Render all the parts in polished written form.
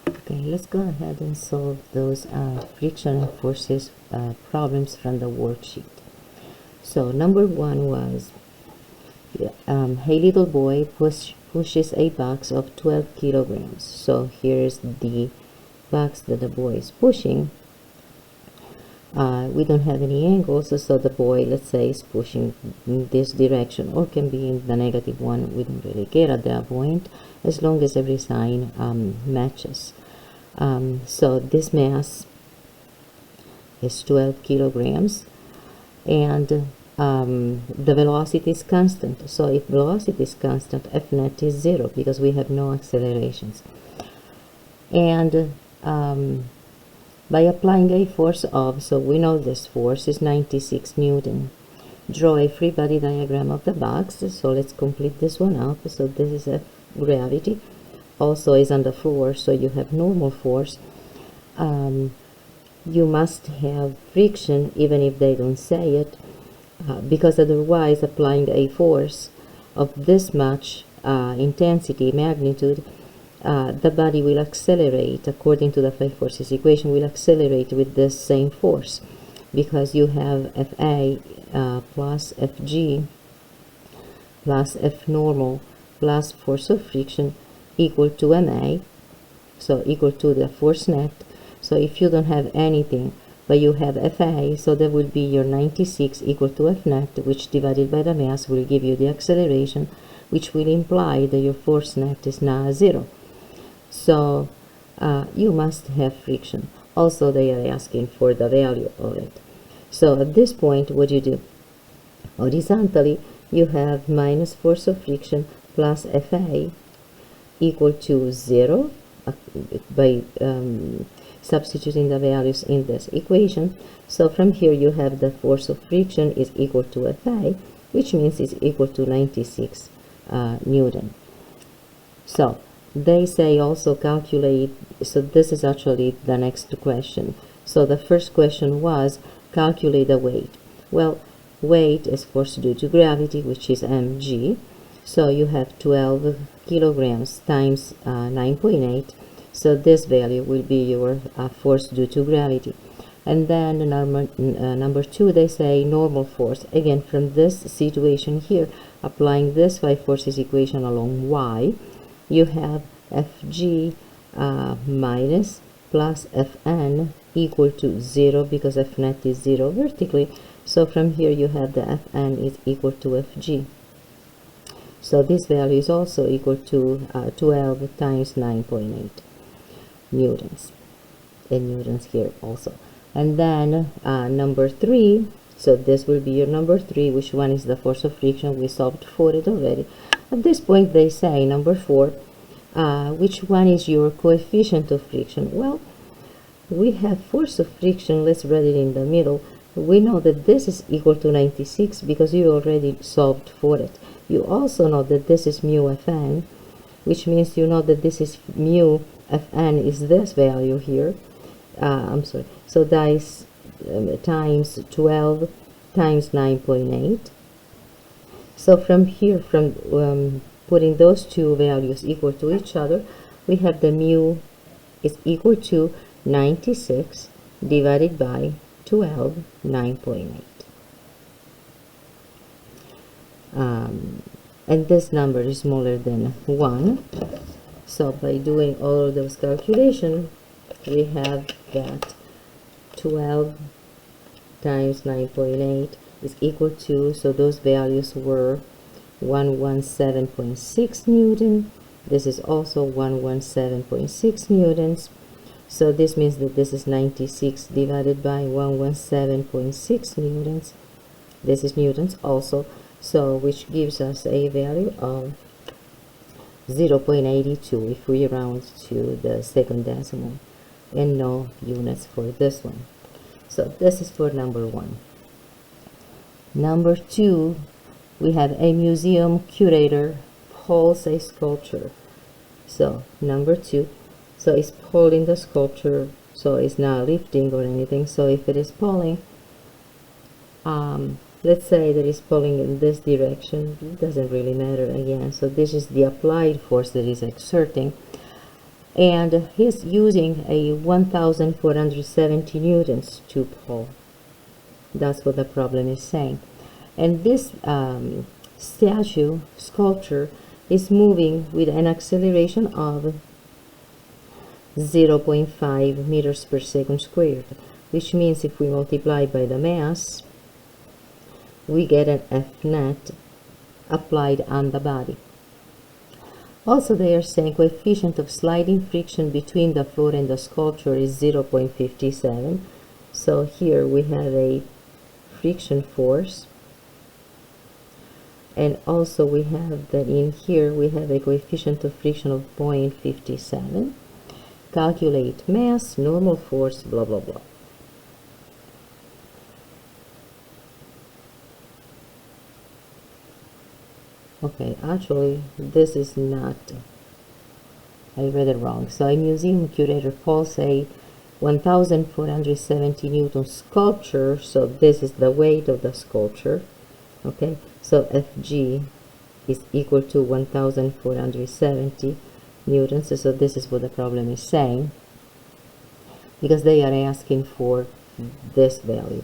Okay, let's go ahead and solve those friction and forces problems from the worksheet. So number one was a little boy pushes a box of 12 kilograms. So here's the box that the boy is pushing. We don't have any angles, so the boy, let's say, is pushing in this direction, or can be in the negative one. We don't really care at that point, as long as every sign matches. So this mass is 12 kilograms, and the velocity is constant. So if velocity is constant, F net is 0 because we have no accelerations. And by applying a force of, so we know this force is 96 Newton. Draw a free body diagram of the box. So let's complete this one up. So this is F gravity. Also is on the floor, so you have normal force. You must have friction, even if they don't say it, because otherwise applying a force of this much intensity, magnitude, the body will accelerate according to the five forces equation, will accelerate with this same force, because you have Fa plus Fg plus F normal plus force of friction equal to Ma, so equal to the force net. So if you don't have anything but you have Fa, so that will be your 96 equal to F net, which divided by the mass will give you the acceleration, which will imply that your force net is now 0. So you must have friction. Also, they are asking for the value of it. So at this point, what do you do? Horizontally, you have minus force of friction plus Fa equal to 0 by substituting the values in this equation. So from here you have the force of friction is equal to Fa, which means it's equal to 96 Newton. So they say also calculate, so this is actually the next question. So the first question was calculate the weight. Well, weight is force due to gravity, which is mg. So you have 12 kilograms times 9.8. So this value will be your force due to gravity. And then number two, they say normal force. Again, from this situation here, applying this five forces equation along y, you have Fg minus plus Fn equal to 0, because F net is 0 vertically. So from here you have the Fn is equal to Fg. So this value is also equal to 12 times 9.8 newtons, in newtons here also. And then number 3, so this will be your number 3, which one is the force of friction. We solved for it already. At this point they say number 4, which one is your coefficient of friction? Well, we have force of friction, let's write it in the middle. We know that this is equal to 96 because you already solved for it. You also know that this is mu Fn, which means you know that this is mu Fn is this value here. So that is times 12 times 9.8. So from here, from putting those two values equal to each other, we have the mu is equal to 96 divided by 12, 9.8. And this number is smaller than 1. So by doing all of those calculations, we have that 12 times 9.8 is equal to, so those values were 117.6 Newton. This is also 117.6 newtons. So this means that this is 96 divided by 117.6 newtons. This is newtons also, so which gives us a value of 0.82 if we round to the second decimal, and no units for this one. So this is for number 1. Number 2, we have a museum curator pulls a sculpture. So number 2, so it's pulling the sculpture, so it's not lifting or anything. So if it is pulling, let's say that it's pulling in this direction, it doesn't really matter again. So this is the applied force that is exerting. and he's using a 1470 newtons to pull. That's what the problem is saying. And this sculpture is moving with an acceleration of 0.5 meters per second squared, which means if we multiply by the mass, we get an F net applied on the body. Also, they are saying coefficient of sliding friction between the floor and the sculpture is 0.57. So here we have a friction force, and also we have that in here we have a coefficient of friction of 0.57. Calculate mass, normal force, blah blah blah. Okay, actually this is not, I read it wrong. So a museum curator pulls a 1470 Newton sculpture, so this is the weight of the sculpture. Okay, so Fg is equal to 1470 newtons. So this is what the problem is saying, because they are asking for this value.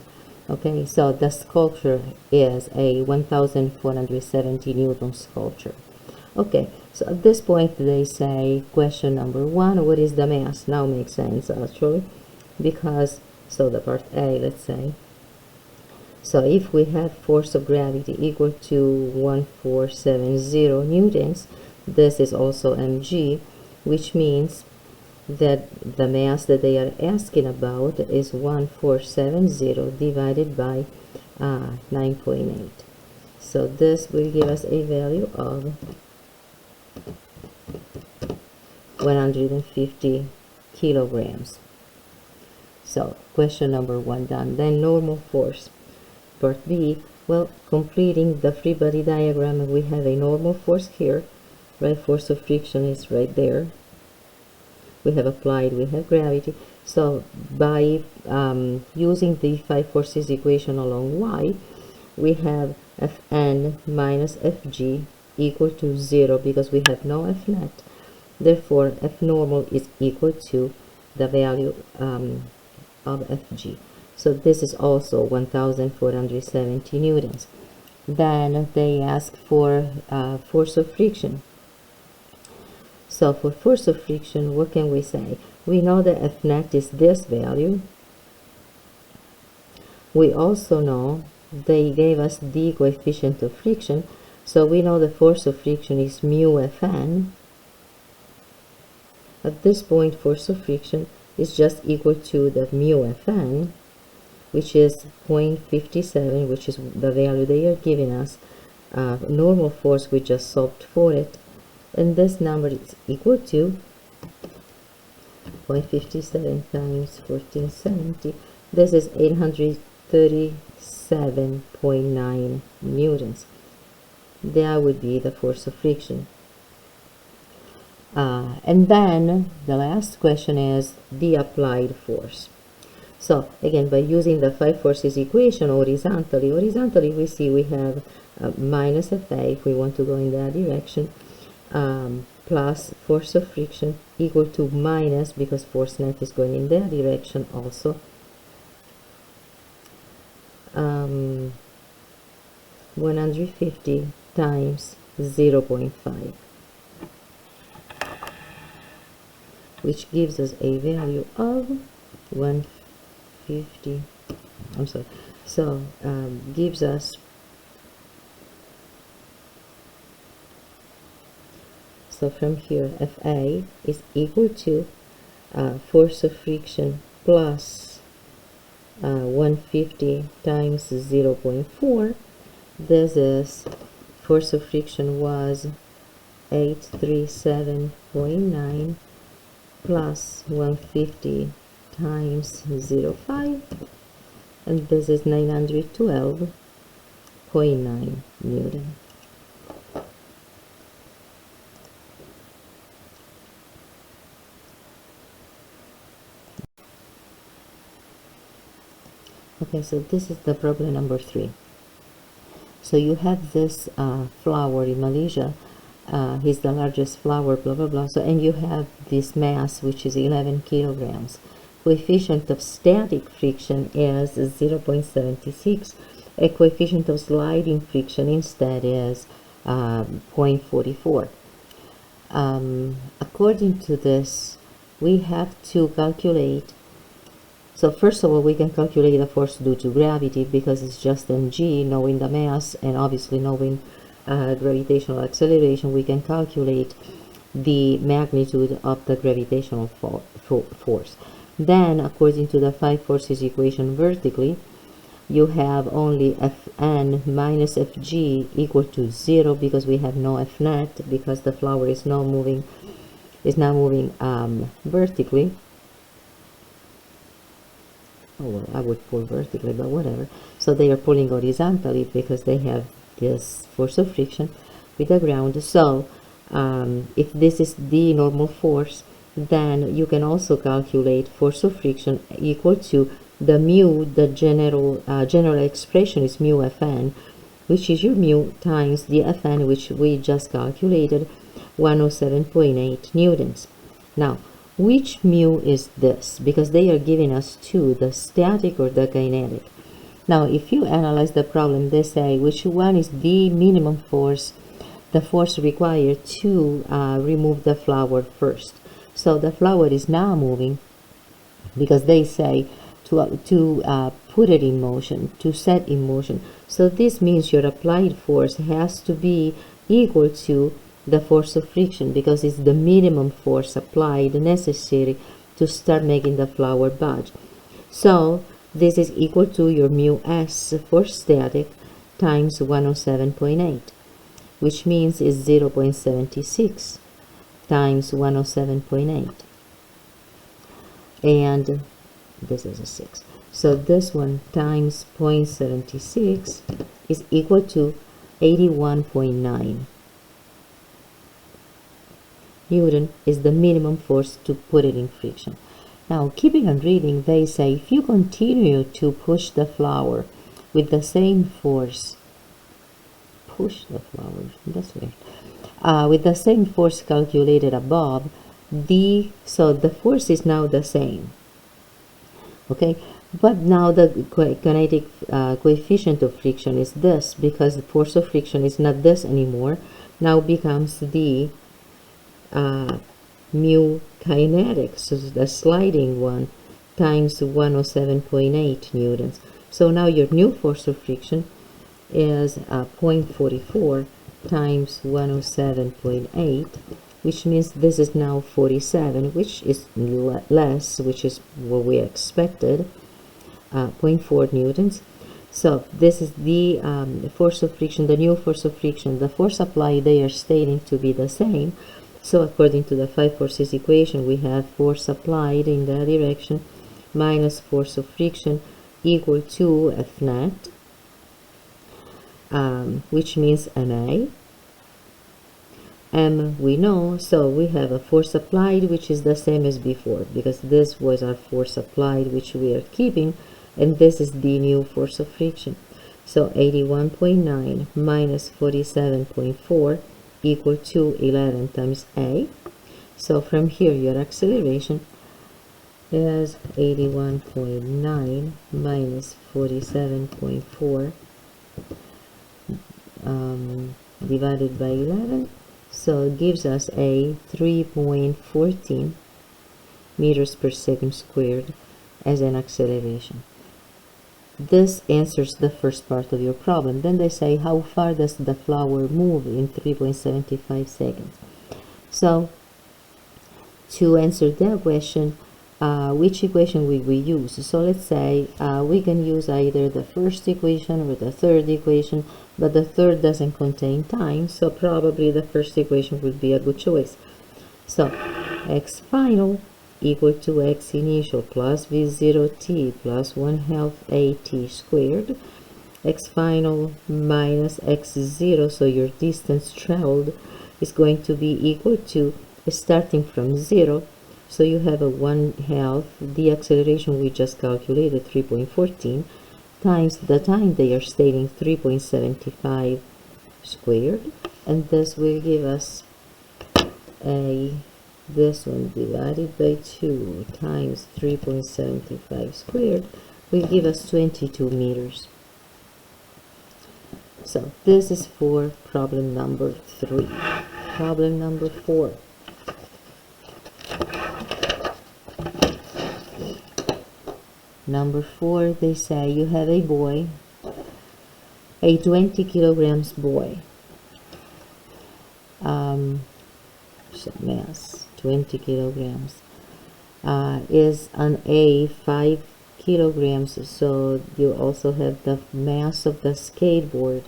Okay, so the sculpture is a 1470 Newton sculpture. Okay, so at this point they say question number 1, what is the mass? Now makes sense actually, because, so the part A, let's say, so if we have force of gravity equal to 1470 newtons, this is also mg, which means that the mass that they are asking about is 1470 divided by 9.8. So this will give us a value of 150 kilograms. So question number 1 done. Then normal force. Part B, well, completing the free body diagram, we have a normal force here, right? Force of friction is right there. We have applied, we have gravity. So by using the 5 forces equation along y, we have Fn minus Fg equal to 0 because we have no F net. Therefore, F normal is equal to the value of Fg. So this is also 1470 newtons. Then they ask for force of friction. So for force of friction, what can we say? We know that F net is this value. We also know they gave us the coefficient of friction, so we know the force of friction is mu Fn. At this point, force of friction is just equal to the mu Fn, which is 0.57, which is the value they are giving us. Normal force, we just solved for it. And this number is equal to 0.57 times 1470. This is 837.9 newtons. That would be the force of friction. And then the last question is the applied force. So again, by using the 5 forces equation horizontally we see we have minus Fa if we want to go in that direction, plus force of friction equal to minus, because force net is going in that direction also, 150 times 0.5, which gives us a value of 150. I'm sorry. So gives us, so from here Fa is equal to force of friction plus 150 times 0.4. This is, force of friction was 837.9 plus 150 times 0.5, and this is 912.9 Newton. Okay, so this is the problem number 3. So you have this flower in Malaysia, he's the largest flower, blah blah blah. So, and you have this mass which is 11 kilograms. Coefficient of static friction is 0.76. A coefficient of sliding friction instead is 0.44. According to this, we have to calculate. So first of all, we can calculate the force due to gravity because it's just mg. Knowing the mass and obviously knowing gravitational acceleration, we can calculate the magnitude of the gravitational force. Then, according to the 5 forces equation vertically, you have only Fn minus Fg equal to 0 because we have no F net because the flower is now moving vertically. Oh, well, I would pull vertically, but whatever. So they are pulling horizontally because they have this force of friction with the ground. So if this is the normal force, then you can also calculate force of friction equal to the mu. The general expression is mu Fn, which is your mu times the Fn, which we just calculated, 107.8 newtons. Now, which mu is this? Because they are giving us two, the static or the kinetic. Now, if you analyze the problem, they say which one is the minimum force, the force required to remove the flower first. So the flower is now moving because they say to put it in motion, to set in motion. So this means your applied force has to be equal to the force of friction because it's the minimum force applied necessary to start making the flower budge. So this is equal to your mu s for static times 107.8, which means is 0.76 times 107.8, and this is a 6. So this one times 0.76 is equal to 81.9 Newton is the minimum force to put it in friction. Now, keeping on reading, they say if you continue to push the flower with the same force, with the same force calculated above, so the force is now the same. Okay, but now the kinetic coefficient of friction is this because the force of friction is not this anymore. Now becomes the mu kinetic, so the sliding one, times 107.8 newtons. So now your new force of friction is 0.44 times 107.8, which means this is now 47, which is less, which is what we expected, 0.4 newtons. So this is the force of friction, the new force of friction. The force applied, they are stating to be the same. So according to the 5 forces equation, we have force applied in that direction minus force of friction equal to F net, which means MA. M we know, so we have a force applied which is the same as before because this was our force applied which we are keeping, and this is the new force of friction. So 81.9 minus 47.4 equal to 11 times A. So from here your acceleration is 81.9 minus 47.4 divided by 11. So it gives us a 3.14 meters per second squared as an acceleration. This answers the first part of your problem. Then they say how far does the flower move in 3.75 seconds. So to answer that question, which equation will we use? So let's say we can use either the first equation or the third equation, but the third doesn't contain time, so probably the first equation would be a good choice. So x final equal to x initial plus v0t plus 1/2 at squared, x final minus x0, so your distance traveled is going to be equal to, starting from 0, so you have a 1/2 the acceleration we just calculated, 3.14, times the time they are stating, 3.75 squared, and this will give us this one divided by 2 times 3.75 squared will give us 22 meters. So this is for problem number 3. Problem number 4. Number 4, they say you have a boy, a 20 kilograms boy. Mass 20 kilograms is on a 5 kilograms, so you also have the mass of the skateboard,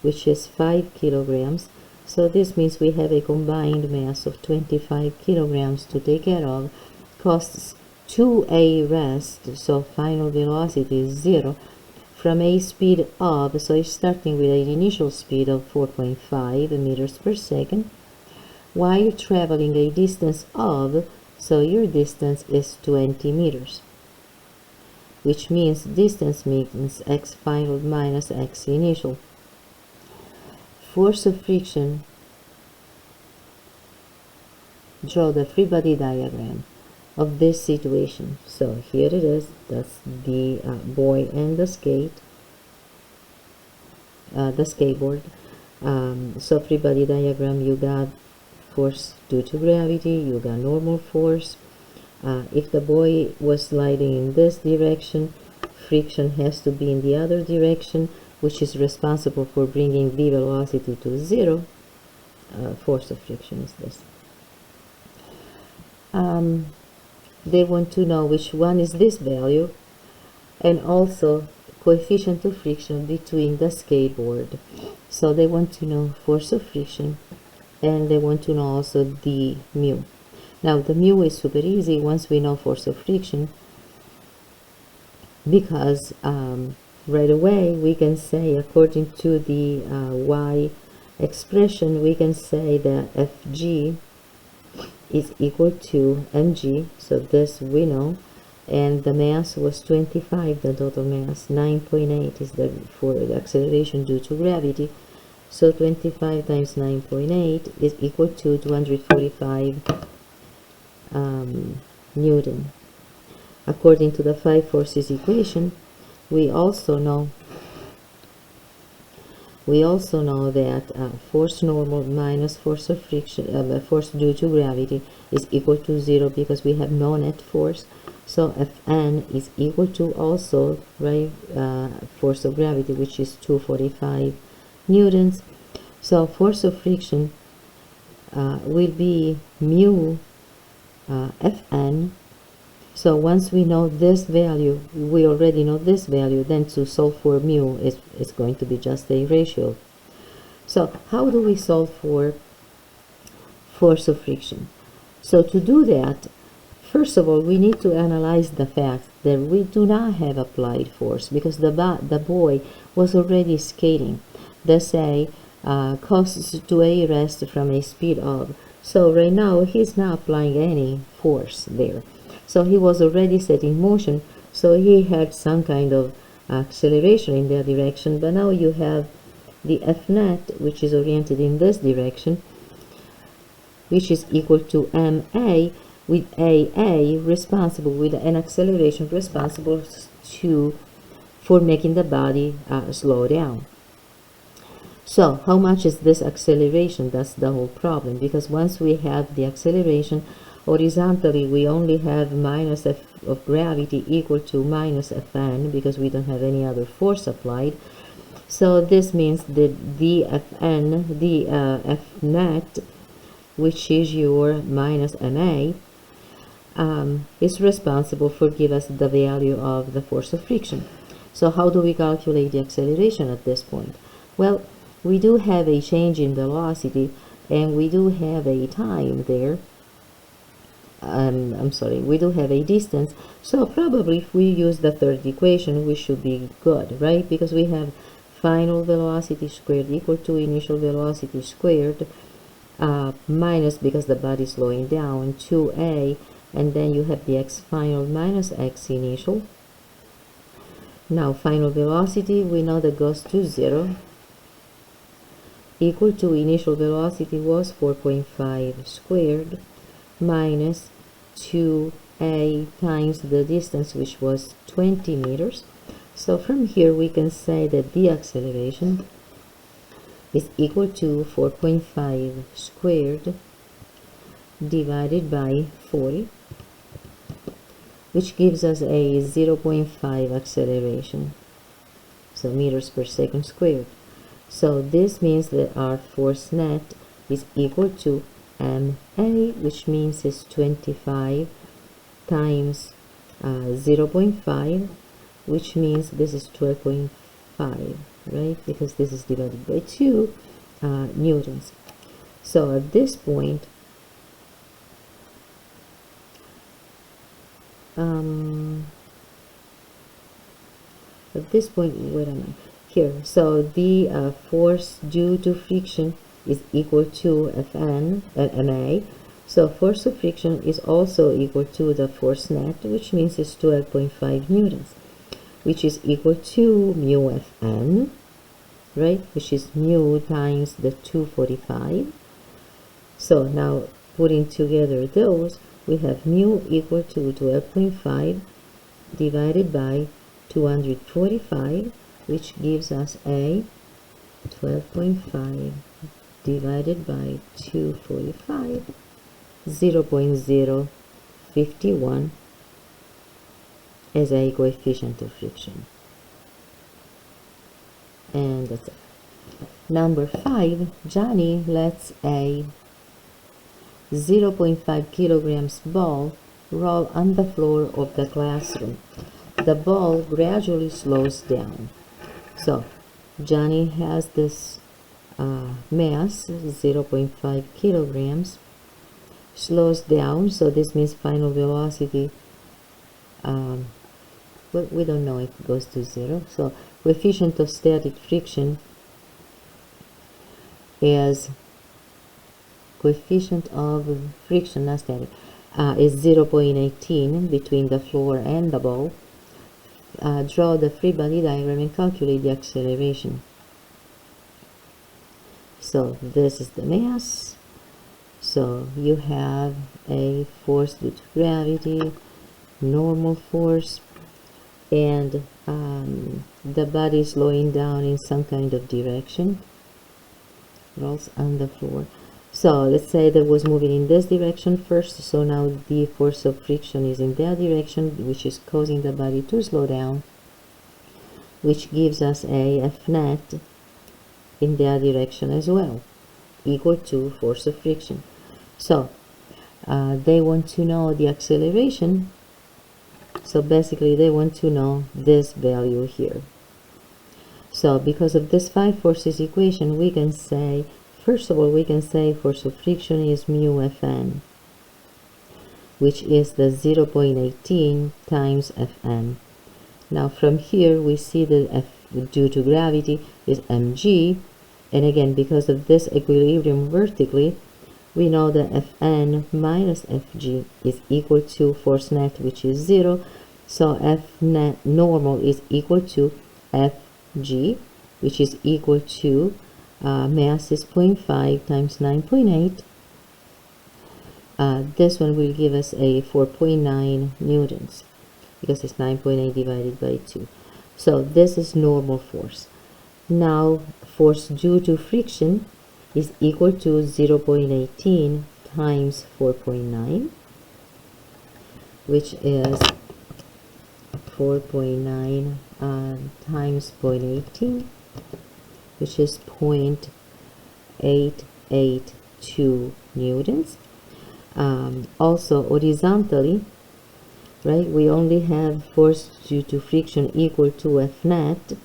which is 5 kilograms. So this means we have a combined mass of 25 kilograms to take care of. Costs 2a rest, so final velocity is 0 from a speed of, so it's starting with an initial speed of 4.5 meters per second, while traveling a distance of, so your distance is 20 meters, which means distance means x final minus x initial. Force of friction, draw the free body diagram of this situation. So here it is, that's the boy and the skateboard. So free body diagram, you got force due to gravity, you got normal force. If the boy was sliding in this direction, friction has to be in the other direction, which is responsible for bringing the velocity to 0. Force of friction is this. They want to know which one is this value, and also coefficient of friction between the skateboard. So they want to know force of friction, and they want to know also the mu. Now the mu is super easy once we know force of friction, because right away we can say, according to the y expression, we can say that Fg is equal to mg, so this we know, and the mass was 25, the total mass. 9.8 is for the acceleration due to gravity, so 25 times 9.8 is equal to 245 Newton. According to the 5 forces equation, we also know that force normal minus force of friction, force due to gravity, is equal to 0, because we have no net force. So Fn is equal to also, right, force of gravity, which is 245 newtons. So force of friction will be mu Fn. So once we know this value, we already know this value, then to solve for mu is going to be just a ratio. So how do we solve for force of friction? So to do that, first of all, we need to analyze the fact that we do not have applied force, because the boy was already skating. Let's say causes to a rest from a speed of. So right now he's not applying any force there. So he was already set in motion, so he had some kind of acceleration in that direction. But now you have the F net, which is oriented in this direction, which is equal to ma, with AA responsible, with an acceleration responsible for making the body slow down. So how much is this acceleration? That's the whole problem, because once we have the acceleration horizontally, we only have minus F of gravity equal to minus Fn, because we don't have any other force applied. So this means that the Fn, the F net, which is your minus ma, is responsible for giving us the value of the force of friction. So how do we calculate the acceleration at this point? Well, we do have a change in velocity, and we do have a time there. We do have a distance. So probably if we use the third equation, we should be good, right? Because we have final velocity squared equal to initial velocity squared, minus, because the body is slowing down, 2a, and then you have the x final minus x initial. Now final velocity, we know that goes to 0. equal to initial velocity was 4.5 squared minus 2a times the distance, which was 20 meters. So from here we can say that the acceleration is equal to 4.5 squared divided by 40, which gives us a 0.5 acceleration, so meters per second squared. So this means that our force net is equal to ma, which means is 25 times 0.5, which means this is 12.5, right? Because this is divided by 2 newtons. So at this point, where am I? Here. So the force due to friction is equal to Fn, ma. So force of friction is also equal to the force net, which means it's 12.5 newtons, which is equal to mu Fn, right? Which is mu times the 245. So now putting together those, we have mu equal to 12.5 divided by 245, which gives us a 12.5 divided by 245, 0.051 as a coefficient of friction. And that's it. Number 5, Johnny lets a 0.5 kilograms ball roll on the floor of the classroom. The ball gradually slows down. So Johnny has this mass, 0.5 kilograms, slows down. So this means final velocity, well, we don't know if it goes to 0. So coefficient of static friction is coefficient of friction, not static, is 0.18 between the floor and the ball. Draw the free body diagram and calculate the acceleration. So this is the mass. So you have a force due to gravity, normal force, and the body slowing down in some kind of direction, rolls on the floor. So let's say that was moving in this direction first, so now the force of friction is in that direction, which is causing the body to slow down, which gives us a F net in that direction as well, equal to force of friction. So they want to know the acceleration. So basically they want to know this value here. So because of this 5 forces equation, we can say, first of all, we can say force of friction is mu Fn, which is the 0.18 times Fn. Now from here we see that F due to gravity is mg, and again because of this equilibrium vertically, we know that Fn minus Fg is equal to force net, which is 0. So F net normal is equal to Fg, which is equal to mass is 0.5 times 9.8. This one will give us a 4.9 newtons, because it's 9.8 divided by 2. So this is normal force. Now force due to friction is equal to 0.18 times 4.9, which is 4.9 times 0.18, which is 0.882 newtons. Also horizontally, right, we only have force due to friction equal to F net,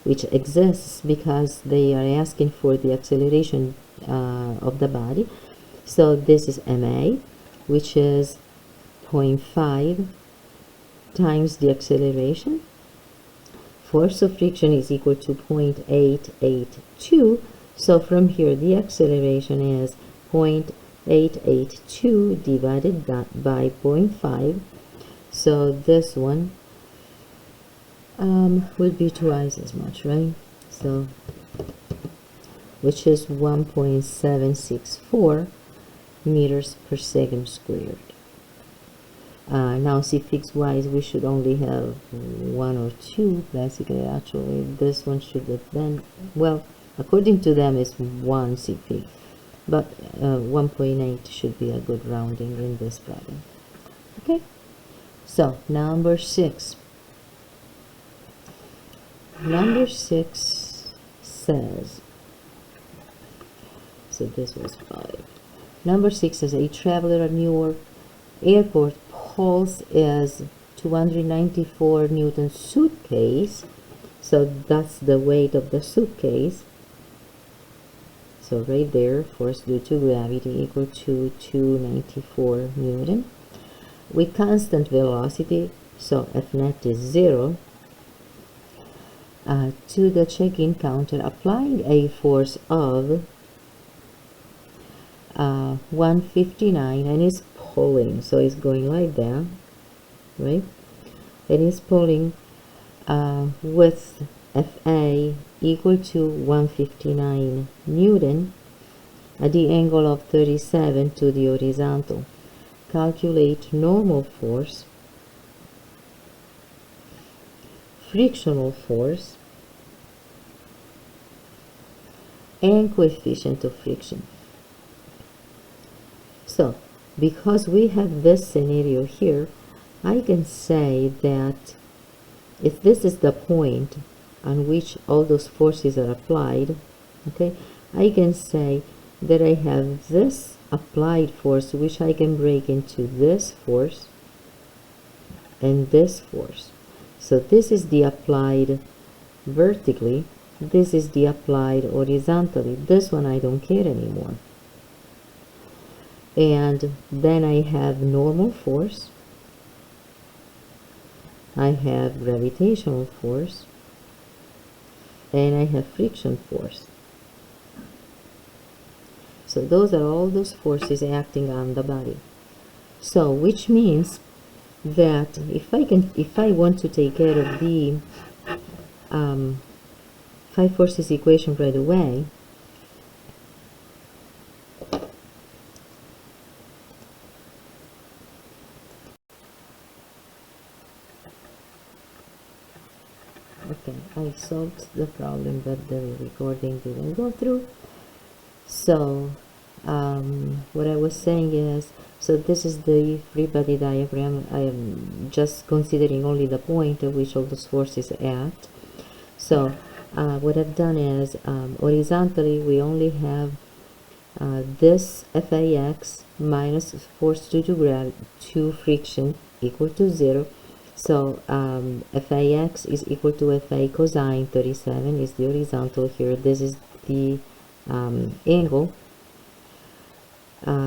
which exists because they are asking for the acceleration of the body. So this is ma, which is 0.5 times the acceleration. Force of friction is equal to 0.882. So from here the acceleration is 0.882 divided by 0.5. So this one will be twice as much, right? So which is 1.764 meters per second squared. Now see, fixed wise we should only have one or two. Basically, actually this one should have been, well, according to them it's 1 CP, but 1.8 should be a good rounding in this problem. Okay, so number 6. Number 6 says, so this was 5. Number 6 says a traveler at Newark Airport pulls is 294 Newton suitcase. So that's the weight of the suitcase. So right there, force due to gravity equal to 294 Newton. With constant velocity, so F net is 0. To the check-in counter, applying a force of 159, and it's pulling, so it's going like that, right? And it's pulling with Fa equal to 159 Newton at the angle of 37 to the horizontal. Calculate normal force, frictional force, and coefficient of friction. So, because we have this scenario here, I can say that if this is the point on which all those forces are applied, okay, I can say that I have this applied force, which I can break into this force and this force. So this is the applied vertically, this is the applied horizontally. This one I don't care anymore. And then I have normal force, I have gravitational force, and I have friction force. So those are all those forces acting on the body. So which means that if I want to take care of the 5 forces equation right away, okay, I solved the problem, but the recording didn't go through. So what I was saying is, so this is the free body diagram. I am just considering only the point at which all those forces act. So what I've done is, horizontally we only have this Fax minus force due to friction equal to 0. So Fax is equal to Fa cosine 37 is the horizontal here. This is the angle.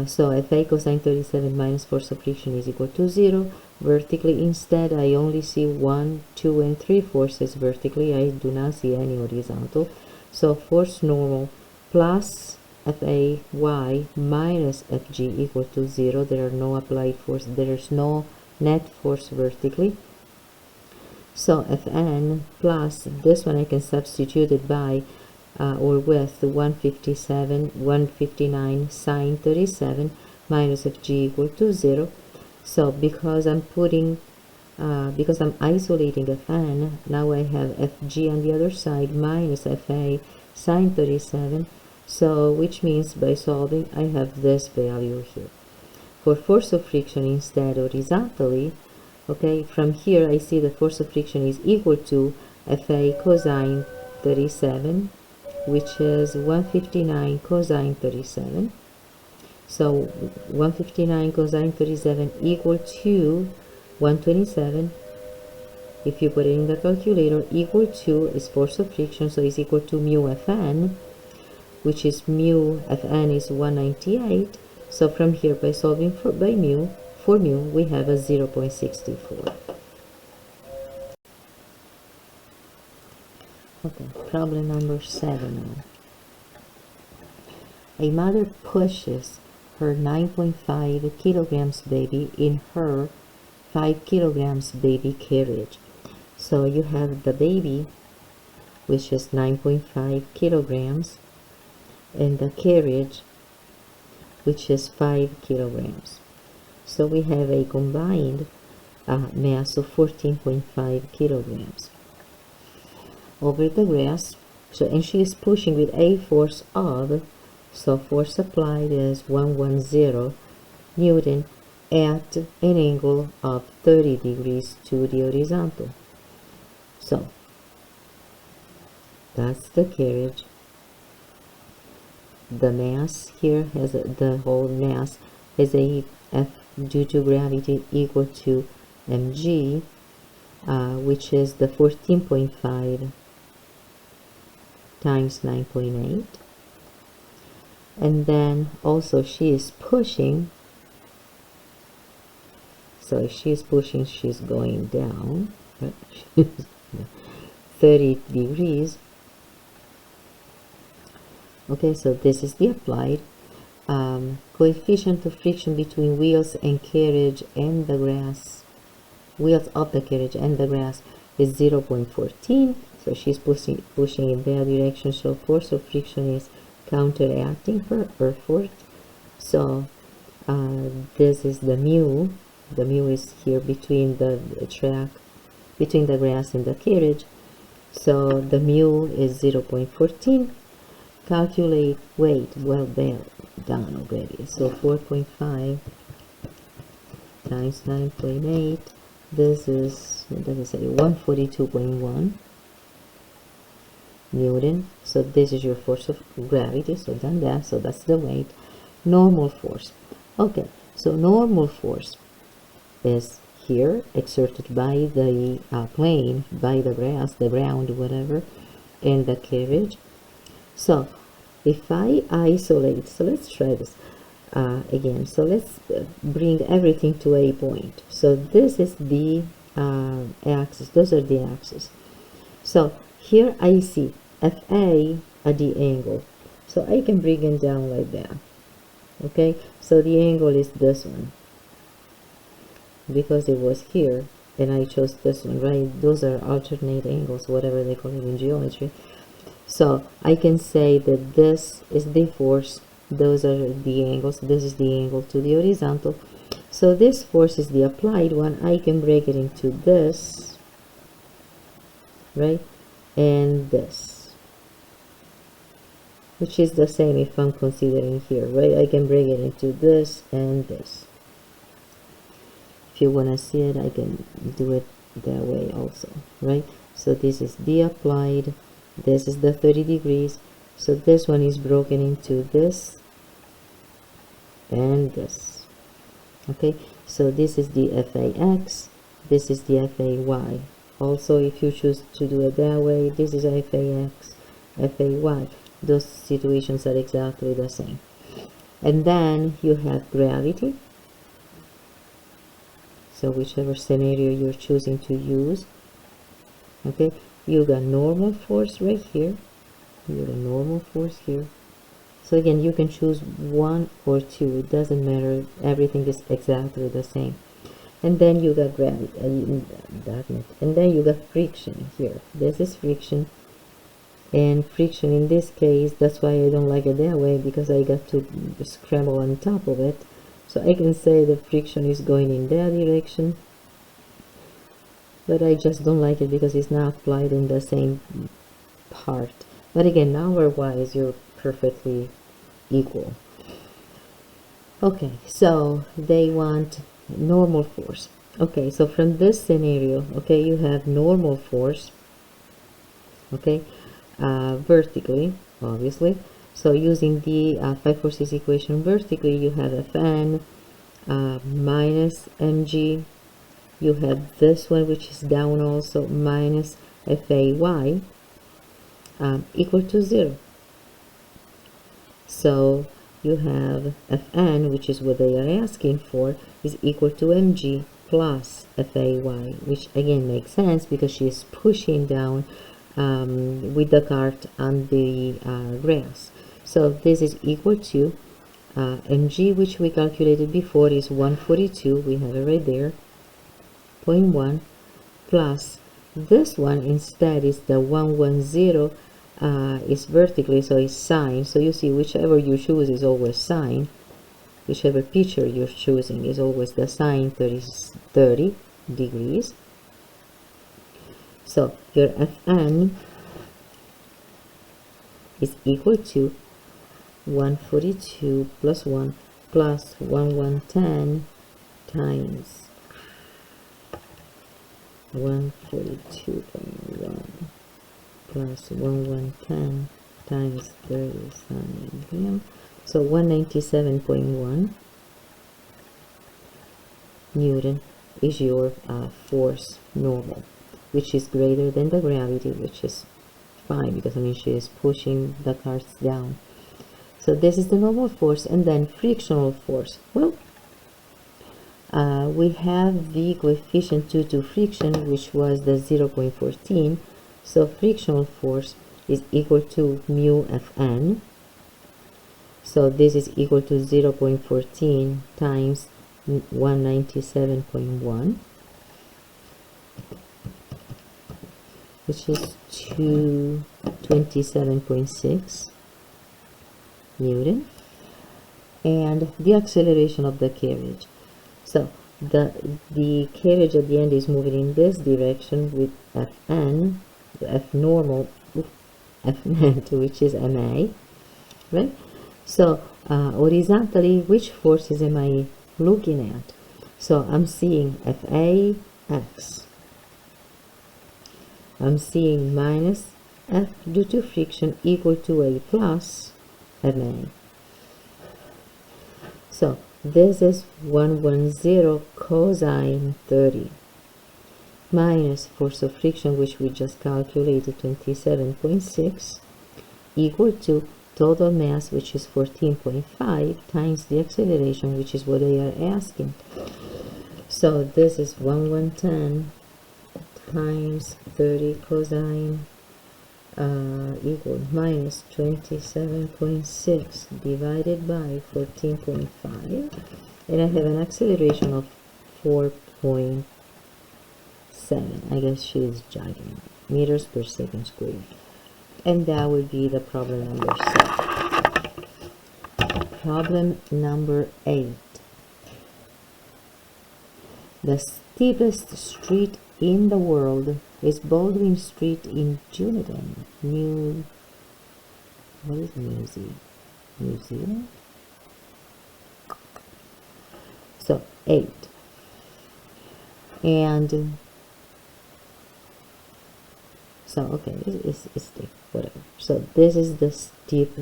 So Fa cosine 37 minus force of friction is equal to 0. Vertically instead, I only see 1, 2, and 3 forces vertically. I do not see any horizontal. So force normal plus Fay minus Fg equal to 0. There are no applied force. There is no net force vertically. So Fn plus, this one I can substitute it by or with 159 sine 37 minus Fg equal to 0. So because I'm putting, because I'm isolating Fn, now I have Fg on the other side minus Fa sine 37. So which means by solving I have this value here. For force of friction instead horizontally, okay, from here I see the force of friction is equal to Fa cosine 37, which is 159 cosine 37. So 159 cosine 37 equal to 127. If you put it in the calculator, equal to is force of friction, so it's equal to mu Fn, which is mu Fn is 198. So from here, by solving for mu, we have a 0.64. Okay, problem number 7 now. A mother pushes her 9.5 kilograms baby in her 5 kilograms baby carriage. So you have the baby, which is 9.5 kilograms, and the carriage, which is 5 kilograms. So we have a combined mass of 14.5 kilograms over the grass. So, and she is pushing with a force of, so force applied is 110 Newton at an angle of 30 degrees to the horizontal. So that's the carriage. The mass here has the whole mass has a F due to gravity equal to mg, which is the 14.5 times 9.8. And then also she is pushing. So if she's pushing, she's going down, right? 30 degrees. Okay, so this is the applied coefficient of friction between wheels and carriage and the grass. Wheels of the carriage and the grass is 0.14. So she's pushing in that direction. So force of friction is counteracting her effort. So this is the mu. The mu is here between the track, between the grass and the carriage. So the mu is 0.14. Calculate weight. Well, they're done already. So 4.5 times 9.8. This is, what does it say? 142.1 Newton. So this is your force of gravity. So done that. So that's the weight. Normal force. Okay. So normal force is here exerted by the plane, by the grass, the ground, whatever, and the carriage. So if I isolate, so let's try this again. So let's bring everything to a point. So this is the axis, those are the axes. So here I see FA at the angle, so I can bring it down like that. Okay, so the angle is this one, because it was here and I chose this one, right? Those are alternate angles, whatever they call it in geometry. So I can say that this is the force, those are the angles, this is the angle to the horizontal. So this force is the applied one. I can break it into this, right, and this, which is the same if I'm considering here, right? I can break it into this and this. If you want to see it, I can do it that way also, right? So this is the applied, this is the 30 degrees. So this one is broken into this and this. Okay, so this is the FAX, this is the FAY. Also, if you choose to do it that way, this is FAX, FAY. Those situations are exactly the same. And then you have gravity. So whichever scenario you're choosing to use. Okay, you got normal force right here, you got normal force here. So again, you can choose one or two, it doesn't matter, everything is exactly the same. And then you got gravity, and then you got friction here. This is friction, and friction in this case, that's why I don't like it that way, because I got to scramble on top of it. So I can say the friction is going in that direction, but I just don't like it because it's not applied in the same part. But again, number-wise, you're perfectly equal. Okay, so they want normal force. Okay, so from this scenario, okay, you have normal force, okay, vertically, obviously. So using the 5 forces equation vertically, you have Fn minus mg. You have this one, which is down also, minus Fay equal to 0. So you have Fn, which is what they are asking for, is equal to mg plus Fay, which again makes sense because she is pushing down with the cart on the grass. So this is equal to mg, which we calculated before, is 142. We have it right there, 0.1, plus this one instead is the 110 is vertically, so it's sine. So you see, whichever you choose is always sine. Whichever picture you're choosing is always the sine 30 degrees. So your Fn is equal to 142 plus 1 plus 1110 times 142.1 plus 1110 times 30 sine m. So 197.1 Newton is your force normal, which is greater than the gravity, which is fine because I mean she is pushing the cars down. So this is the normal force. And then frictional force. Well, we have the coefficient due to friction, which was the 0.14. So frictional force is equal to mu Fn. So this is equal to 0.14 times 197.1, which is 227.6 Newton. And the acceleration of the carriage. So the carriage at the end is moving in this direction with Fn, F normal, F net, which is ma, right? So horizontally, which forces am I looking at? So I'm seeing Fa x. I'm seeing minus F due to friction equal to a plus ma. So this is 110 cosine 30 minus force of friction, which we just calculated, 27.6, equal to total mass, which is 14.5, times the acceleration, which is what they are asking. So this is 1110 times 30 cosine equal minus 27.6 divided by 14.5, and I have an acceleration of 4.7. I guess she is jogging, meters per second squared. And that would be the problem number 7. Problem number 8. The steepest street in the world is Baldwin Street in Dunedin, what is New Zealand? So 8. And so okay, it's steep, whatever. So this is the steep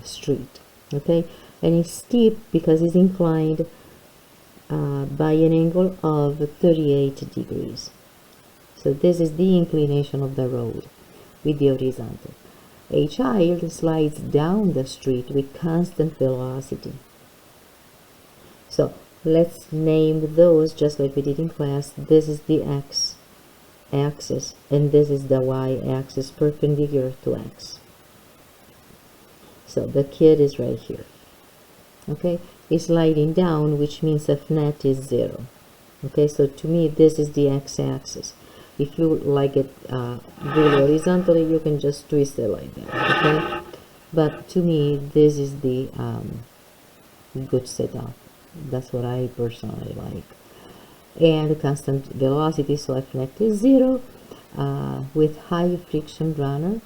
street, okay, and it's steep because it's inclined by an angle of 38 degrees. So this is the inclination of the road with the horizontal. A child slides down the street with constant velocity. So let's name those just like we did in class. This is the x-axis and this is the y-axis perpendicular to x. So the kid is right here. Okay, is sliding down, which means F net is 0. Okay, so to me this is the x-axis. If you like it really horizontally, you can just twist it like that. Okay, but to me this is the good setup. That's what I personally like. And constant velocity, so F net is 0 with high friction runner.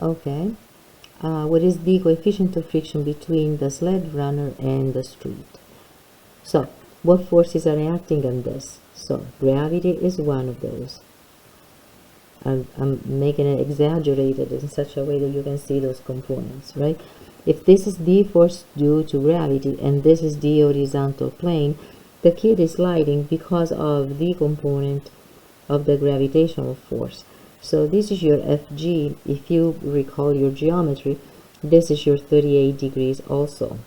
Okay. What is the coefficient of friction between the sled runner and the street? So what forces are acting on this? So gravity is one of those. I'm making it exaggerated in such a way that you can see those components, right? If this is the force due to gravity and this is the horizontal plane, the kid is sliding because of the component of the gravitational force. So this is your Fg. If you recall your geometry, this is your 38 degrees also,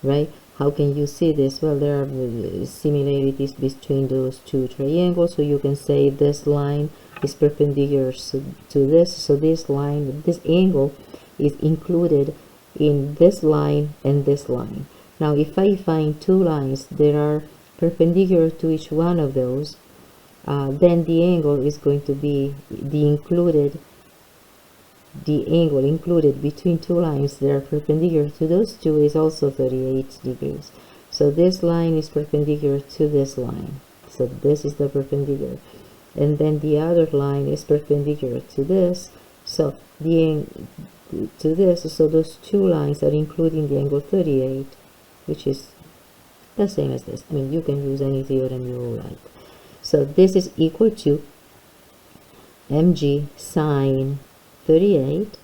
right? How can you see this? Well, there are similarities between those two triangles, so you can say this line is perpendicular to this, so this line, this angle is included in this line and this line. Now if I find two lines that are perpendicular to each one of those, then the angle is going to be the angle included between two lines that are perpendicular to those two is also 38 degrees. So this line is perpendicular to this line. So this is the perpendicular. And then the other line is perpendicular to this. So so those two lines are including the angle 38, which is the same as this. I mean, you can use any theorem you like. So this is equal to mg sine 38,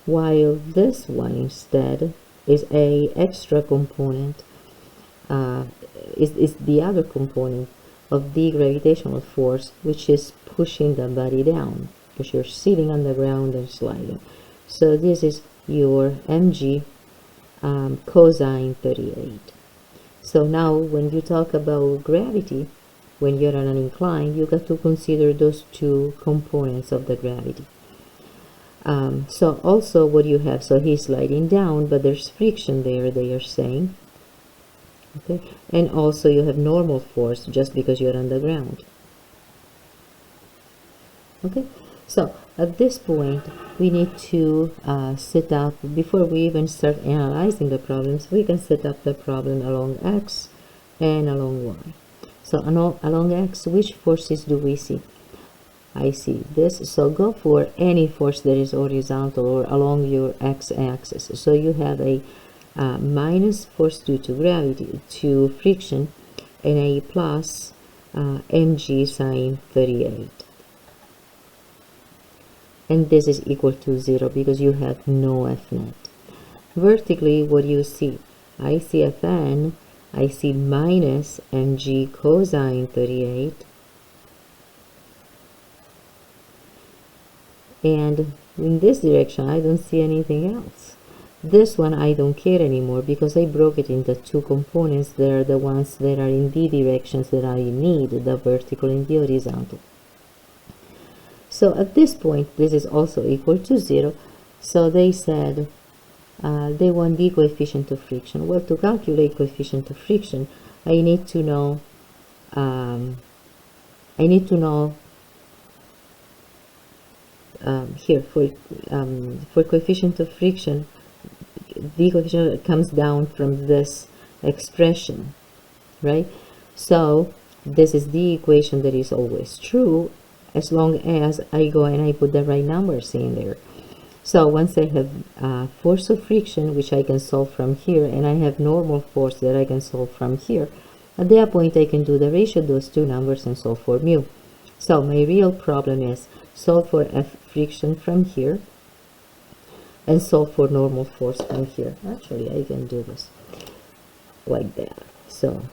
while this one instead is a extra component, is the other component of the gravitational force, which is pushing the body down, because you're sitting on the ground and sliding. So this is your mg cosine 38. So now when you talk about gravity, when you're on an incline, you got to consider those two components of the gravity. So also what you have, so he's sliding down, but there's friction there, they are saying. Okay, and also you have normal force just because you're on the ground. Okay, so at this point we need to set up, before we even start analyzing the problems, we can set up the problem along x and along y. So along x, which forces do we see? I see this, so go for any force that is horizontal or along your x-axis. So you have a minus force due to gravity, to friction, and a plus mg sine 38. And this is equal to 0 because you have no F net. Vertically, what do you see? I see Fn, I see minus mg cosine 38. And in this direction, I don't see anything else. This one I don't care anymore because I broke it into two components. They're the ones that are in the directions that I need, the vertical and the horizontal. So at this point, this is also equal to 0. So they said they want the coefficient of friction. Well, to calculate coefficient of friction, I need to know here for coefficient of friction, the coefficient comes down from this expression, right? So this is the equation that is always true as long as I go and I put the right numbers in there. So once I have force of friction, which I can solve from here, and I have normal force that I can solve from here, at that point I can do the ratio of those two numbers and solve for mu. So my real problem is solve for F friction from here and solve for normal force from here. Actually, I can do this like that. So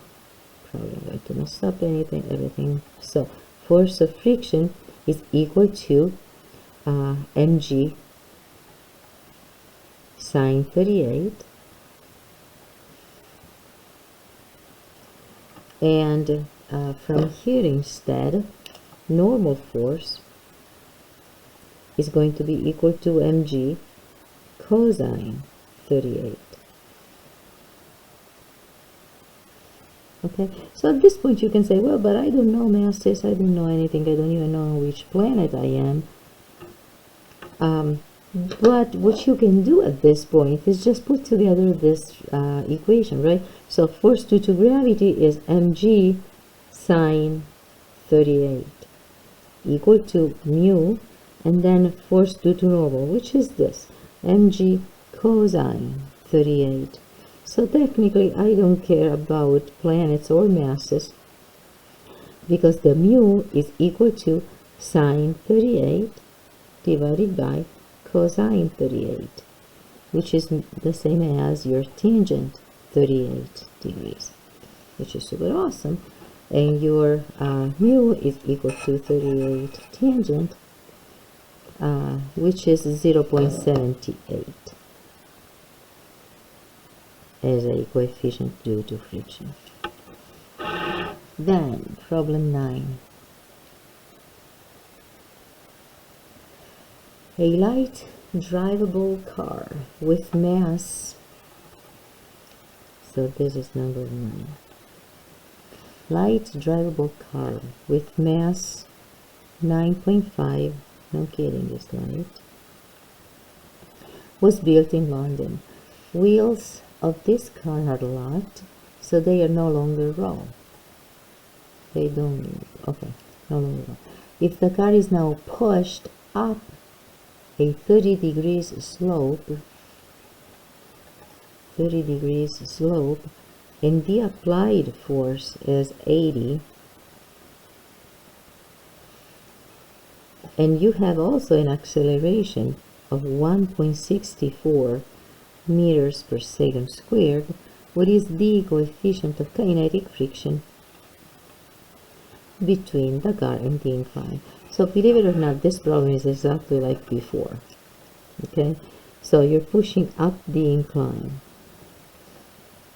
probably I'm going to mess up everything. So force of friction is equal to mg sine 38, and from here instead, normal force is going to be equal to mg cosine 38. Okay, so at this point you can say, well, but I don't know masses, I don't know anything, I don't even know which planet I am. But what you can do at this point is just put together this equation, right? So force due to gravity is mg sine 38 equal to mu, and then force due to normal, which is this, mg cosine 38. So technically I don't care about planets or masses because the mu is equal to sine 38 divided by cosine 38, which is the same as your tangent 38 degrees, which is super awesome. And your mu is equal to 38 tangent, which is 0.78 as a coefficient due to friction. Then problem 9. A light drivable car with mass, so this is number 9, light drivable car with mass 9.5, no kidding, this light, was built in London. Wheels of this car are locked, so they are no longer raw. They don't, okay, no longer raw. If the car is now pushed up a 30 degrees slope, and the applied force is 80, and you have also an acceleration of 1.64 meters per second squared, what is the coefficient of kinetic friction between the car and the incline? So believe it or not, this problem is exactly like before. Okay, so you're pushing up the incline.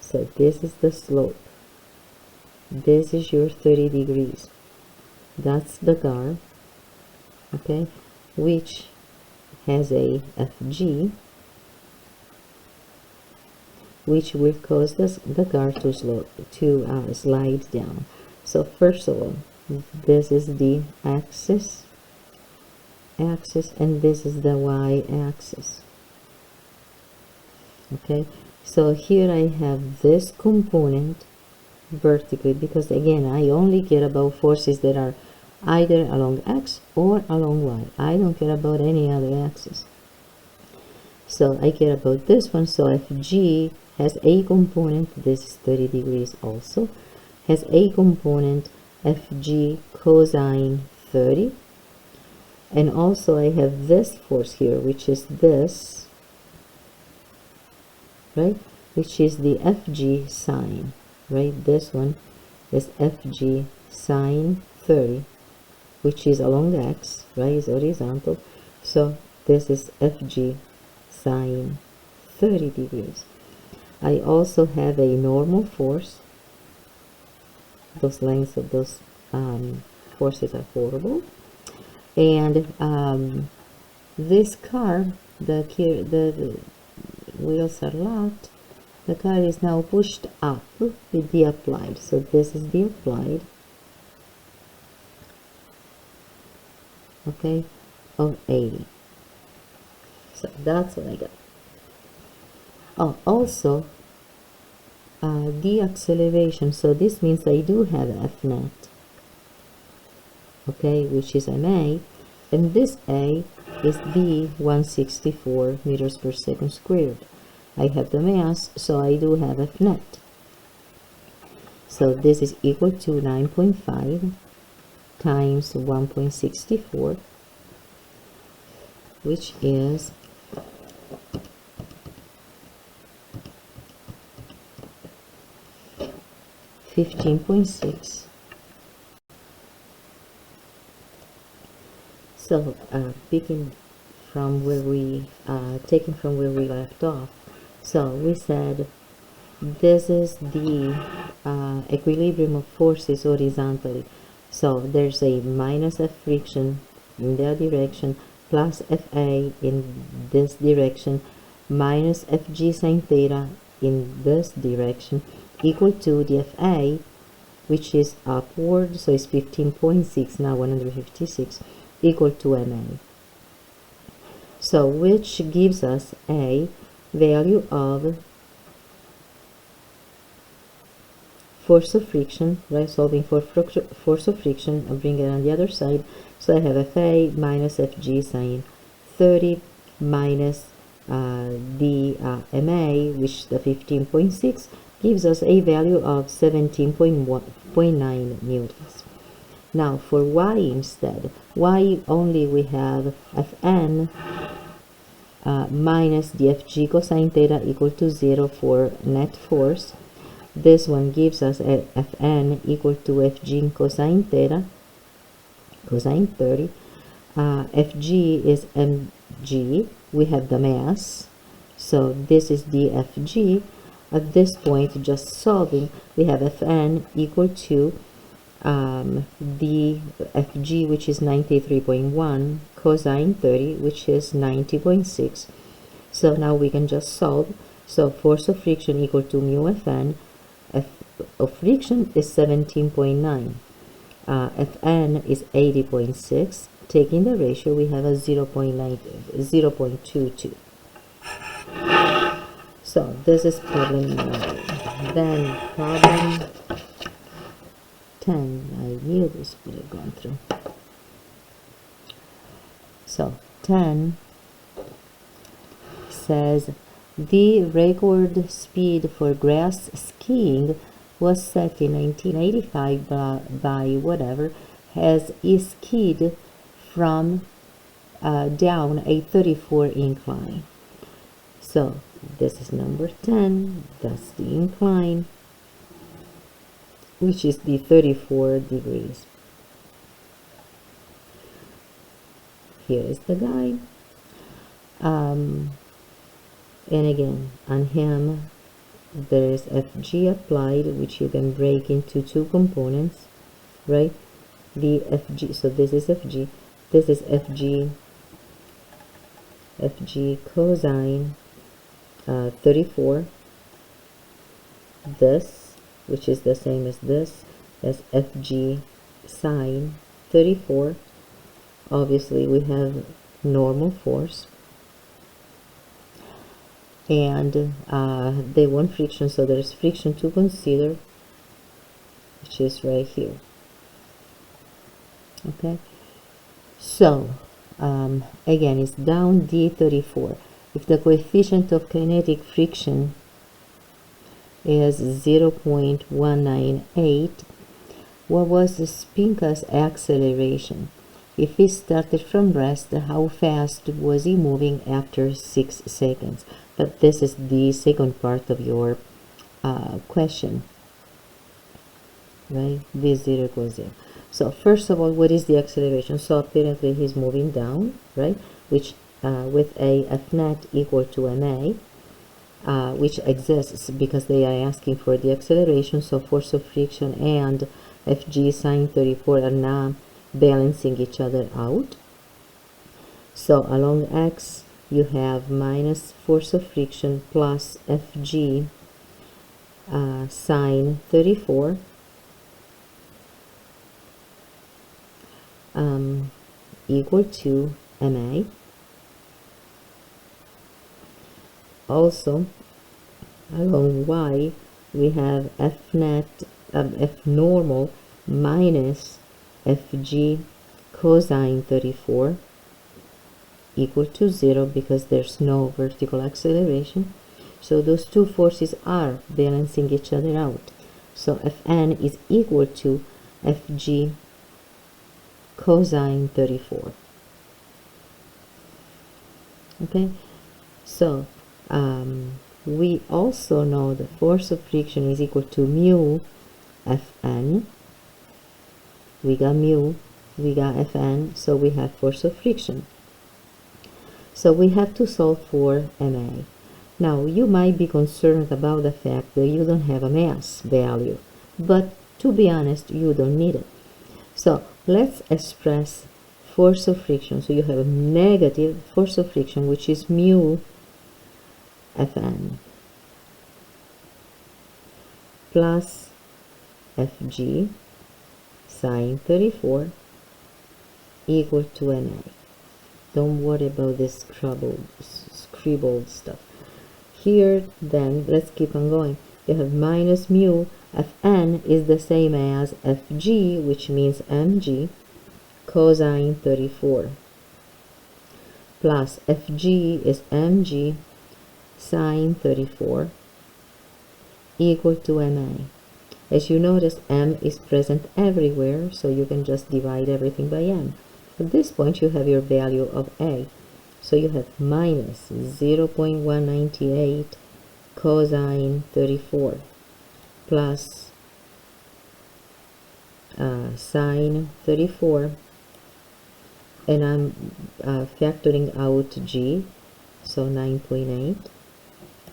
So this is the slope. This is your 30 degrees. That's the car, okay, which has a FG, which will cause the car to slide down. So first of all, this is the axis, and this is the y-axis. Okay, so here I have this component vertically, because again I only care about forces that are either along x or along y. I don't care about any other axis. So I care about this one. So FG has a component, this is 30 degrees also, has a component FG cosine 30, and also I have this force here, which is this, right, which is the FG sine, right, this one is FG sine 30, which is along x, right, is horizontal, so this is FG sine 30 degrees. I also have a normal force. Those lengths of those forces are horrible, and this car, the wheels are locked, the car is now pushed up with the applied, so this is the applied, okay, of 80. So that's what I got. Oh, also the acceleration, so this means I do have F net, okay, which is MA, and this A is the 164 meters per second squared. I have the mass, so I do have F net. So this is equal to 9.5 times 1.64, which is 15.6. So taken from where we left off, so we said this is the equilibrium of forces horizontally. So there's a minus F friction in that direction, plus FA in this direction, minus FG sine theta in this direction, equal to the FA, which is upward, so it's 15.6, now 156, equal to MA. So which gives us a value of force of friction, right? Solving for force of friction, I'll bring it on the other side. So I have FA minus FG sine 30 minus the MA, which the 15.6, gives us a value of 17.9 newtons. Now for Y instead, Y only we have Fn minus the Fg cosine theta equal to 0 for net force. This one gives us a Fn equal to Fg cosine theta, cosine 30. Fg is mg, we have the mass, so this is the Fg. At this point, just solving, we have Fn equal to the Fg, which is 93.1, cosine 30, which is 90.6. So now we can just solve. So force of friction equal to mu Fn F of friction is 17.9. Fn is 80.6. Taking the ratio, we have a 0.22. So this is problem 9. Then problem 10. I knew this would have gone through. So 10 says the record speed for grass skiing was set in 1985 by whatever has skied from down a 34 incline. So this is number 10. That's the incline, which is the 34 degrees. Here is the guy. And again, on him, there's FG applied, which you can break into two components, right? The FG, so this is FG, this is FG cosine 34. This, which is the same as this, as FG sine 34. Obviously, we have normal force. And they want friction, so there's friction to consider, which is right here. Okay, so again, it's down D34. If the coefficient of kinetic friction is 0.198, what was the Spinka's acceleration? If he started from rest, how fast was he moving after 6 seconds? But this is the second part of your question, right? V0 equals 0. So first of all, what is the acceleration? So apparently he's moving down, right? Which with a F net equal to ma, which exists because they are asking for the acceleration. So force of friction and Fg sine 34 are now balancing each other out. So along x, you have minus force of friction plus Fg sine 34 equal to ma. Also, along y, we have F net, F normal minus Fg cosine 34 equal to 0 because there's no vertical acceleration. So those two forces are balancing each other out. So Fn is equal to Fg cosine 34. Okay, so we also know the force of friction is equal to mu Fn. We got mu, we got Fn, so we have force of friction. So we have to solve for ma. Now, you might be concerned about the fact that you don't have a mass value, but to be honest, you don't need it. So let's express force of friction. So you have a negative force of friction, which is mu Fn plus Fg sine 34 equal to ma. Don't worry about this scribbled stuff. Here, then, let's keep on going. You have minus mu. Fn is the same as Fg, which means mg cosine 34, plus Fg is mg sine 34 equal to ma. As you notice, m is present everywhere, so you can just divide everything by m. At this point, you have your value of a. So you have minus 0.198 cosine 34 plus sine 34, and I'm factoring out g, so 9.8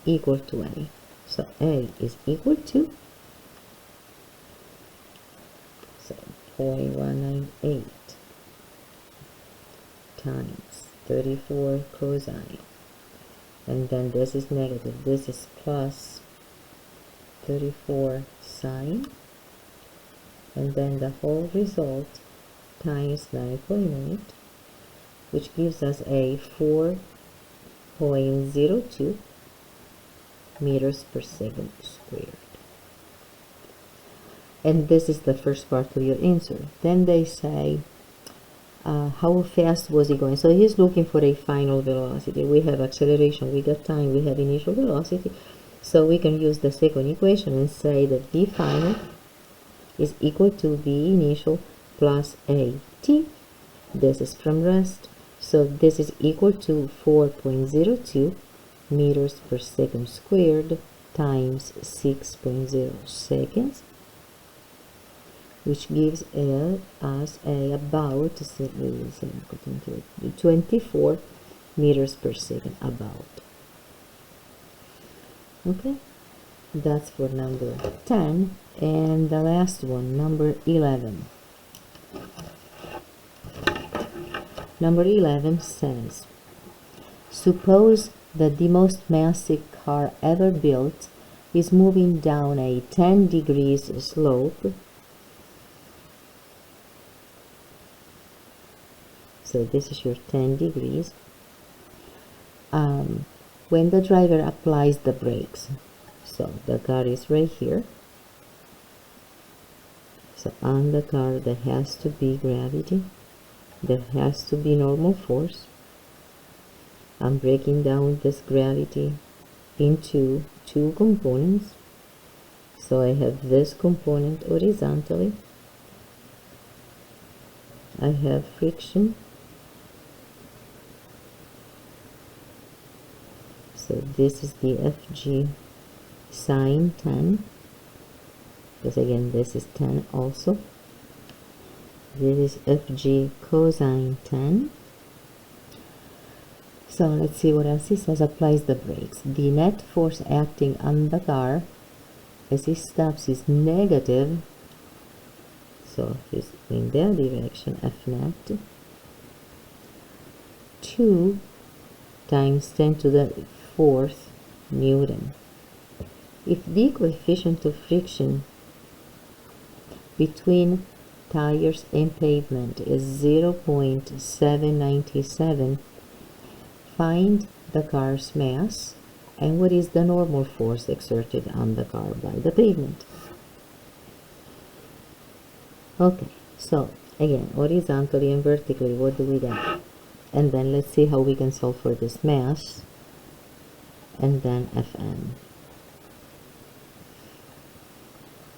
equal to a. So a is equal to 0.198 times 34 cosine, and then this is negative, this is plus 34 sine, and then the whole result times 9.8, which gives us a 4.02 meters per second squared. And this is the first part of your answer. Then they say, how fast was he going? So he's looking for a final velocity. We have acceleration, we got time, we have initial velocity. So we can use the second equation and say that v final is equal to v initial plus a t. This is from rest. So this is equal to 4.02 meters per second squared times 6.0 seconds, which gives us about 24 meters per second about. Okay, that's for number 10. And the last one, number 11. Number 11 says, suppose that the most massive car ever built is moving down a 10 degrees slope. So this is your 10 degrees. When the driver applies the brakes, so the car is right here. So on the car there has to be gravity, there has to be normal force. I'm breaking down this gravity into two components. So I have this component horizontally, I have friction. So this is the Fg sine 10, because again this is 10 also. This is Fg cosine 10. So let's see what else he says. Applies the brakes. The net force acting on the car as he stops is negative. So he's in that direction, F net. 2 times 10 to the 4th Newton. If the coefficient of friction between tires and pavement is 0.797, find the car's mass and what is the normal force exerted on the car by the pavement. Okay, so again, horizontally and vertically, what do we get? And then let's see how we can solve for this mass, and then Fm.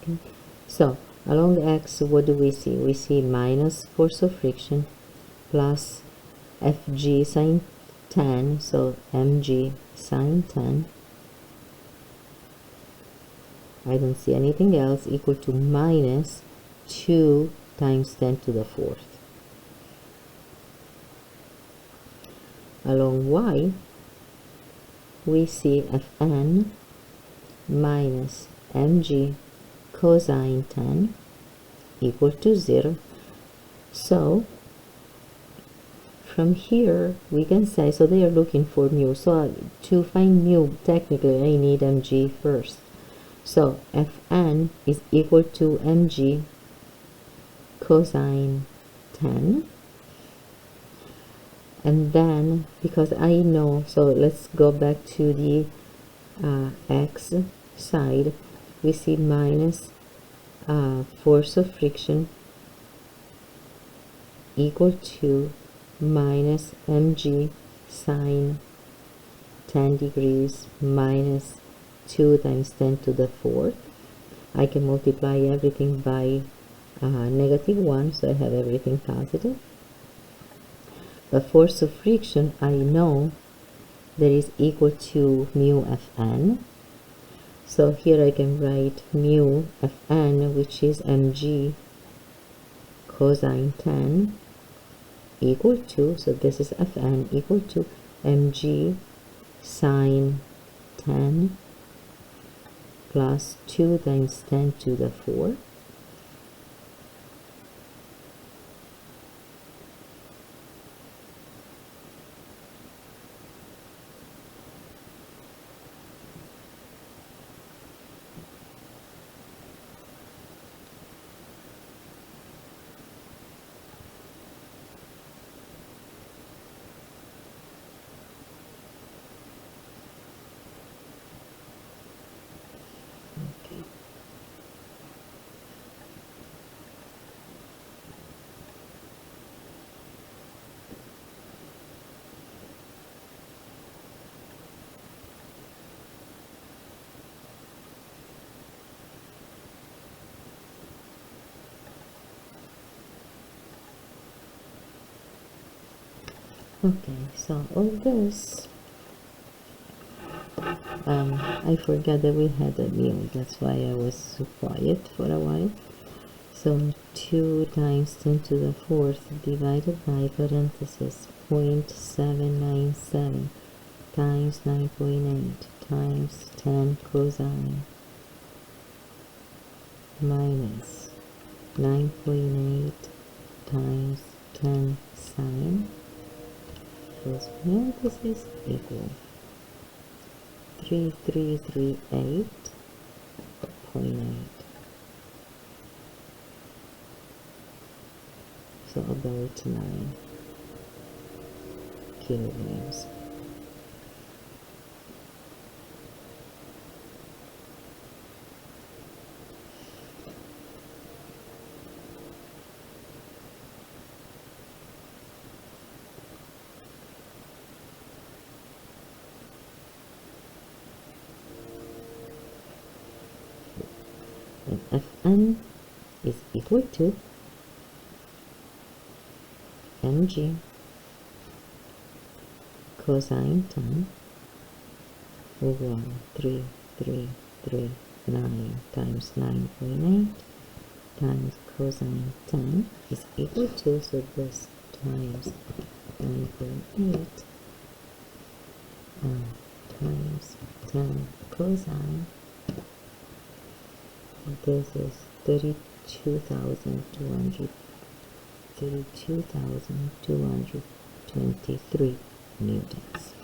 Okay. So along x, what do we see? We see minus force of friction plus Fg sine 10, so mg sine 10. I don't see anything else, equal to minus 2 times 10 to the 4th. Along y, we see Fn minus mg cosine 10 equal to 0. So from here we can say, so they are looking for mu, so to find mu technically I need mg first. So Fn is equal to mg cosine 10, and then because I know, so let's go back to the x side. We see minus force of friction equal to minus mg sine 10 degrees minus 2 times 10 to the 4th. I can multiply everything by negative 1, so I have everything positive. The force of friction I know that is equal to mu Fn. So here I can write mu Fn, which is mg cosine 10 equal to, so this is Fn equal to mg sine 10 plus 2 times 10 to the 4. Okay, so all this, I forgot that we had a meal, that's why I was so quiet for a while. So 2 times 10 to the 4th divided by parenthesis 0.797 times 9.8 times 10 cosine minus 9.8 times 10 sine close parenthesis equal 3338.8. So about 9 kilograms. And Fn is equal to mg cosine 10 over 3339 times 9.8 times cosine 10 is equal to, so this times 9.8 times 10 cosine, this is 32,223 newtons.